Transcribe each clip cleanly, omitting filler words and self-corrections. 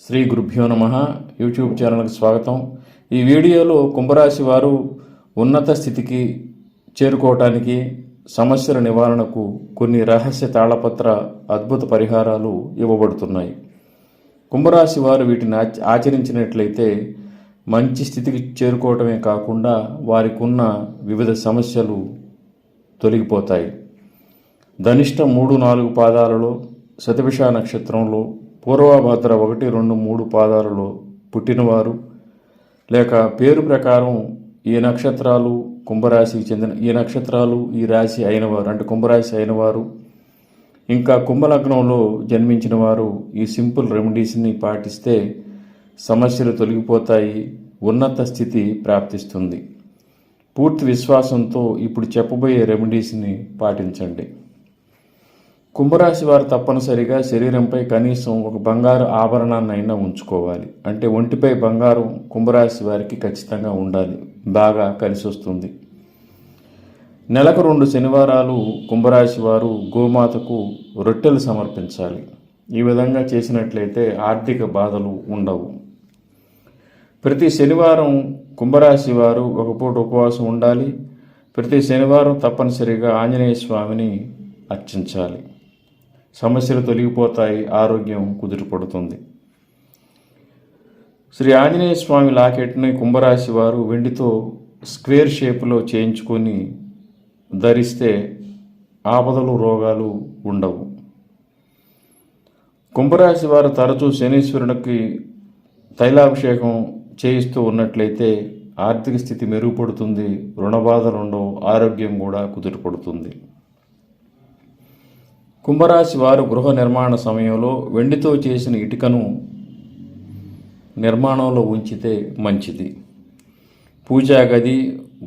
శ్రీ గురుభ్యో నమః. యూట్యూబ్ ఛానల్కి స్వాగతం. ఈ వీడియోలో కుంభరాశి వారు ఉన్నత స్థితికి చేరుకోవటానికి సమస్యల నివారణకు కొన్ని రహస్య తాళపత్ర అద్భుత పరిహారాలు ఇవ్వబడుతున్నాయి. కుంభరాశి వారు వీటిని ఆచరించినట్లయితే మంచి స్థితికి చేరుకోవటమే కాకుండా వారికి ఉన్న వివిధ సమస్యలు తొలగిపోతాయి. ధనిష్ట 3-4 పాదాలలో, శతభిష నక్షత్రంలో, పూర్వభద్ర 1, 2, 3 పాదాలలో పుట్టినవారు, లేక పేరు ప్రకారం ఈ నక్షత్రాలు కుంభరాశికి చెందిన ఈ నక్షత్రాలు ఈ రాశి అయినవారు అంటే కుంభరాశి అయినవారు, ఇంకా కుంభలగ్నంలో జన్మించిన వారు ఈ సింపుల్ రెమెడీస్ని పాటిస్తే సమస్యలు తొలగిపోతాయి, ఉన్నత స్థితి ప్రాప్తిస్తుంది. పూర్తి విశ్వాసంతో ఇప్పుడు చెప్పబోయే రెమెడీస్ని పాటించండి. కుంభరాశి వారు తప్పనిసరిగా శరీరంపై కనీసం ఒక బంగారు ఆభరణాన్నైనా ఉంచుకోవాలి. అంటే ఒంటిపై బంగారం కుంభరాశి వారికి ఖచ్చితంగా ఉండాలి, బాగా కలిసి వస్తుంది. నెలకు 2 శనివారాలు కుంభరాశి వారు గోమాతకు రొట్టెలు సమర్పించాలి. ఈ విధంగా చేసినట్లయితే ఆర్థిక బాధలు ఉండవు. ప్రతి శనివారం కుంభరాశి వారు ఒక పూట ఉపవాసం ఉండాలి. ప్రతి శనివారం తప్పనిసరిగా ఆంజనేయ స్వామిని అర్చించాలి. సమస్యలు తొలగిపోతాయి, ఆరోగ్యం కుదుటపడుతుంది. శ్రీ ఆంజనేయ స్వామి లాకెట్ని కుంభరాశి వారు వెండితో స్క్వేర్ షేప్లో చేయించుకొని ధరిస్తే ఆపదలు, రోగాలు ఉండవు. కుంభరాశి వారు తరచూ శనీశ్వరునికి తైలాభిషేకం చేయిస్తూ ఉన్నట్లయితే ఆర్థిక స్థితి మెరుగుపడుతుంది, రుణబాధలు ఉండవు, ఆరోగ్యం కూడా కుదుటపడుతుంది. కుంభరాశి వారు గృహ నిర్మాణ సమయంలో వెండితో చేసిన ఇటుకను నిర్మాణంలో ఉంచితే మంచిది. పూజా గది,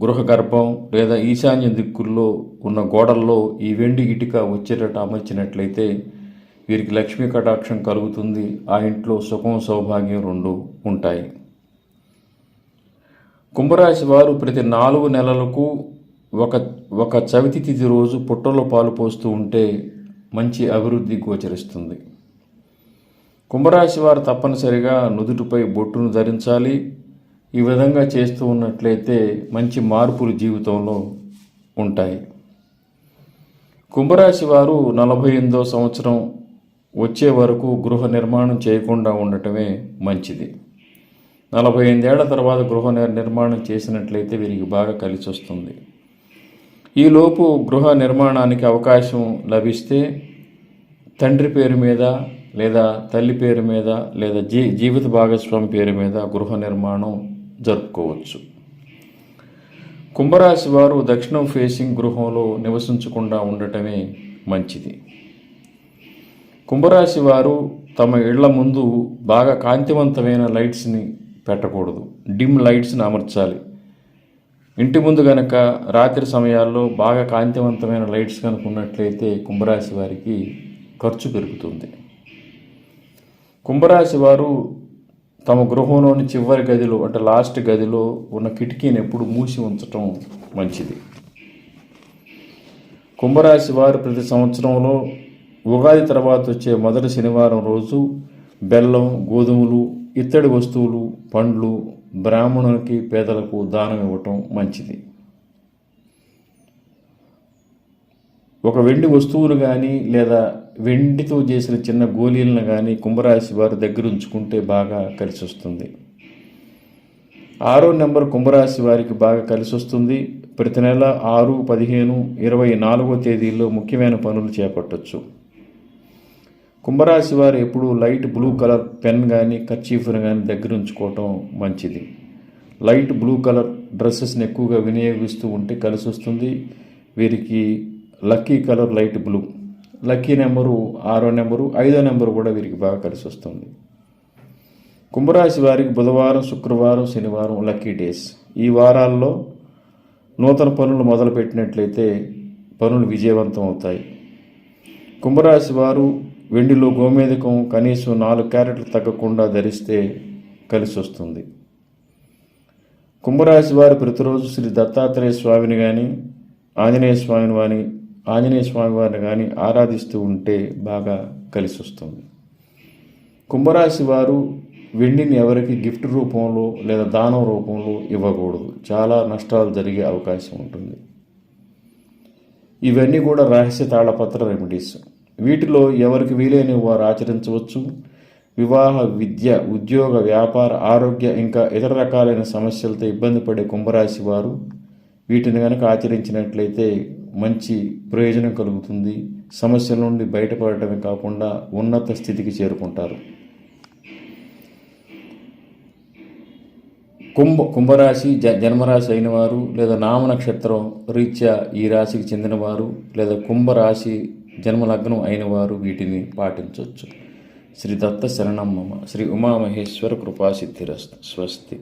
గృహ గర్భం లేదా ఈశాన్య దిక్కుల్లో ఉన్న గోడల్లో ఈ వెండి ఇటుక వచ్చేటట్టు అమర్చినట్లయితే వీరికి లక్ష్మీ కటాక్షం కలుగుతుంది. ఆ ఇంట్లో సుఖం, సౌభాగ్యం 2 ఉంటాయి. కుంభరాశి వారు ప్రతి 4 నెలలకు ఒక చవితి తిథి రోజు పుట్టలో పాలు పోస్తూ ఉంటే మంచి అభివృద్ధి గోచరిస్తుంది. కుంభరాశి వారు తప్పనిసరిగా నుదుటిపై బొట్టును ధరించాలి. ఈ విధంగా చేస్తూ ఉన్నట్లయితే మంచి మార్పులు జీవితంలో ఉంటాయి. కుంభరాశి వారు 48వ సంవత్సరం వచ్చే వరకు గృహ నిర్మాణం చేయకుండా ఉండటమే మంచిది. 48 ఏళ్ల తర్వాత గృహ నిర్మాణం చేసినట్లయితే వీరికి బాగా కలిసి వస్తుంది. ఈలోపు గృహ నిర్మాణానికి అవకాశం లభిస్తే తండ్రి పేరు మీద లేదా తల్లి పేరు మీద లేదా జీవిత భాగస్వామి పేరు మీద గృహ నిర్మాణం జరుపుకోవచ్చు. కుంభరాశి వారు దక్షిణం ఫేసింగ్ గృహంలో నివసించకుండా ఉండటమే మంచిది. కుంభరాశి వారు తమ ఇళ్ల ముందు బాగా కాంతివంతమైన లైట్స్ని పెట్టకూడదు, డిమ్ లైట్స్ని అమర్చాలి. ఇంటి ముందు కనుక రాత్రి సమయాల్లో బాగా కాంతివంతమైన లైట్స్ కనుక ఉన్నట్లయితే కుంభరాశి వారికి ఖర్చు పెరుగుతుంది. కుంభరాశి వారు తమ గృహంలోని చివరి గదిలో అంటే లాస్ట్ గదిలో ఉన్న కిటికీని ఎప్పుడు మూసి ఉంచటం మంచిది. కుంభరాశి వారు ప్రతి సంవత్సరంలో ఉగాది తర్వాత వచ్చే మొదటి శనివారం రోజు బెల్లం, గోధుమలు, ఇత్తడి వస్తువులు, పండ్లు బ్రాహ్మణునికి, పేదలకు దానం ఇవ్వటం మంచిది. ఒక వెండి వస్తువులు కానీ లేదా వెండితో చేసిన చిన్న గోళీలను కానీ కుంభరాశి వారి దగ్గర ఉంచుకుంటే బాగా కలిసి వస్తుంది. 6వ నెంబర్ కుంభరాశి వారికి బాగా కలిసి వస్తుంది. ప్రతి నెల 6, 15, 24వ తేదీల్లో ముఖ్యమైన పనులు చేపట్టవచ్చు. కుంభరాశి వారు ఎప్పుడూ లైట్ బ్లూ కలర్ పెన్ కానీ కర్చీఫ్ను కానీ దగ్గర ఉంచుకోవటం మంచిది. లైట్ బ్లూ కలర్ డ్రెస్సెస్ని ఎక్కువగా వినియోగిస్తూ ఉంటే కలిసి వస్తుంది. వీరికి lucky colour light blue. Lucky number 6వ నెంబరు, 5వ నెంబరు కూడా వీరికి బాగా కలిసి వస్తుంది. కుంభరాశి వారికి బుధవారం, శుక్రవారం, శనివారం లక్కీ డేస్. ఈ వారాల్లో నూతన పనులు మొదలుపెట్టినట్లయితే పనులు విజయవంతం అవుతాయి. కుంభరాశి వారు వెండిలో గోమేధికం కనీసం 4 క్యారెట్లు తగ్గకుండా ధరిస్తే కలిసి వస్తుంది. కుంభరాశి వారు ప్రతిరోజు శ్రీ దత్తాత్రేయ స్వామిని కానీ ఆంజనేయ స్వామి వారిని కానీ ఆరాధిస్తూ ఉంటే బాగా కలిసి వస్తుంది. కుంభరాశి వారు వెండిని ఎవరికి గిఫ్ట్ రూపంలో లేదా దానం రూపంలో ఇవ్వకూడదు, చాలా నష్టాలు జరిగే అవకాశం ఉంటుంది. ఇవన్నీ కూడా రహస్య తాళపత్ర రెమెడీస్. వీటిలో ఎవరికి వీలైన వారు ఆచరించవచ్చు. వివాహ, విద్య, ఉద్యోగ, వ్యాపార, ఆరోగ్య ఇంకా ఇతర రకాలైన సమస్యలతో ఇబ్బంది పడే కుంభరాశి వారు వీటిని కనుక ఆచరించినట్లయితే మంచి ప్రయోజనం కలుగుతుంది. సమస్యల నుండి బయటపడటమే కాకుండా ఉన్నత స్థితికి చేరుకుంటారు. కుంభరాశి జన్మరాశి అయిన వారు లేదా నామ నక్షత్రం రీత్యా ఈ రాశికి చెందినవారు లేదా కుంభరాశి జన్మలగ్నం అయిన వారు వీటిని పాటించవచ్చు. శ్రీ దత్త శరణం మమ. శ్రీ ఉమామహేశ్వర కృపాసిద్ధిరస్తు. స్వస్తి.